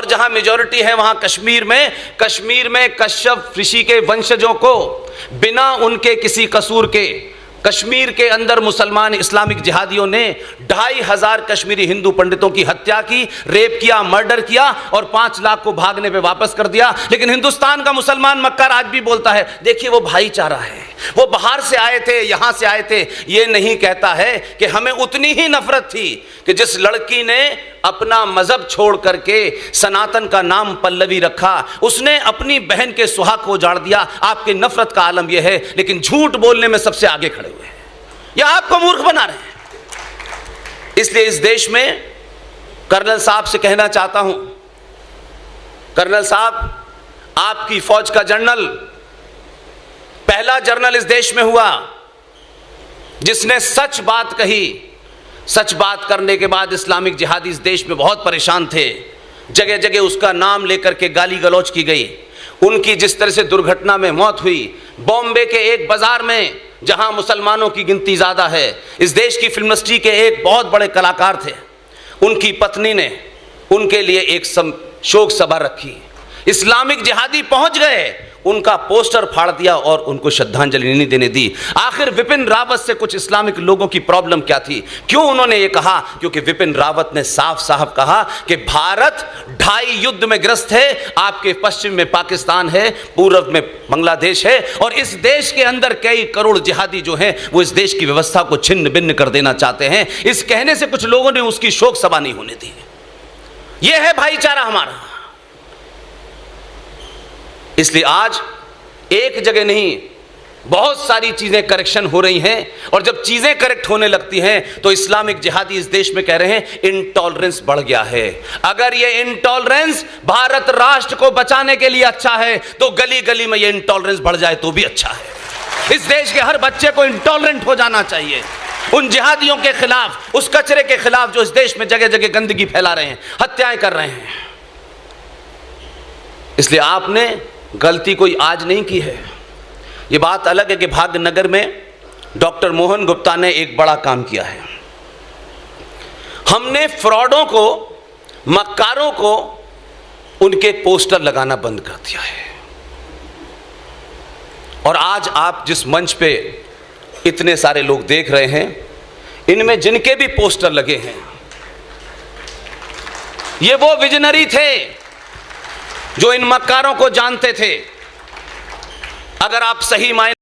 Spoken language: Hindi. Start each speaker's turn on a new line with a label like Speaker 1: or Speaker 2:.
Speaker 1: और जहां मेजॉरिटी है वहां कश्मीर में कश्यप ऋषि के वंशजों को बिना उनके किसी कसूर के कश्मीर के अंदर मुसलमान इस्लामिक जिहादियों ने 2500 कश्मीरी हिंदू पंडितों की हत्या की, रेप किया, मर्डर किया और 5 लाख को भागने पे वापस कर दिया। लेकिन हिंदुस्तान का मुसलमान मक्कार आज भी बोलता है देखिए वो भाईचारा है, वो बाहर से आए थे, यहां से आए थे। ये नहीं कहता है कि हमें उतनी ही नफरत थी कि जिस लड़की ने अपना मजहब छोड़ करके सनातन का नाम पल्लवी रखा, उसने अपनी बहन के सुहाग को उजाड़ दिया। आपकी नफरत का आलम यह है, लेकिन झूठ बोलने में सबसे आगे खड़े हुए हैं या आपको मूर्ख बना रहे हैं। इसलिए इस देश में कर्नल साहब से कहना चाहता हूं, कर्नल साहब आपकी फौज का जनरल पहला जनरल इस देश में हुआ जिसने सच बात कही। सच बात करने के बाद इस्लामिक जिहादी इस देश में बहुत परेशान थे, जगह जगह उसका नाम लेकर के गाली गलौज की गई। उनकी जिस तरह से दुर्घटना में मौत हुई, बॉम्बे के एक बाजार में जहां मुसलमानों की गिनती ज्यादा है, इस देश की फिल्म इंडस्ट्री के एक बहुत बड़े कलाकार थे, उनकी पत्नी ने उनके लिए एक शोक सभा रखी। इस्लामिक जिहादी पहुंच गए, उनका पोस्टर फाड़ दिया और उनको श्रद्धांजलि नहीं देने दी। आखिर विपिन रावत से कुछ इस्लामिक लोगों की प्रॉब्लम क्या थी? क्यों उन्होंने ये कहा? क्योंकि विपिन रावत ने साफ साफ कहा कि भारत 2.5 युद्ध में ग्रस्त है। आपके पश्चिम में पाकिस्तान है, पूर्व में बांग्लादेश है, और इस देश के अंदर कई करोड़ जिहादी जो हैं वो इस देश की व्यवस्था को छिन्न भिन्न कर देना चाहते हैं। इस कहने से कुछ लोगों ने उसकी शोक सभा नहीं होने दी। यह है भाईचारा हमारा। इसलिए आज एक जगह नहीं, बहुत सारी चीजें करेक्शन हो रही हैं, और जब चीजें करेक्ट होने लगती हैं तो इस्लामिक जिहादी इस देश में कह रहे हैं इंटॉलरेंस बढ़ गया है। अगर ये इंटॉलरेंस भारत राष्ट्र को बचाने के लिए अच्छा है तो गली गली में ये इंटॉलरेंस बढ़ जाए तो भी अच्छा है। इस देश के हर बच्चे को इंटॉलरेंट हो जाना चाहिए उन जिहादियों के खिलाफ, उस कचरे के खिलाफ जो इस देश में जगह जगह गंदगी फैला रहे हैं, हत्याएं कर रहे हैं। इसलिए आपने गलती कोई आज नहीं की है। ये बात अलग है कि भाग्यनगर में डॉक्टर मोहन गुप्ता ने एक बड़ा काम किया है। हमने फ्रॉडों को, मक्कारों को उनके पोस्टर लगाना बंद कर दिया है। और आज आप जिस मंच पे इतने सारे लोग देख रहे हैं, इनमें जिनके भी पोस्टर लगे हैं, ये वो विजनरी थे जो इन मक्कारों को जानते थे। अगर आप सही मायने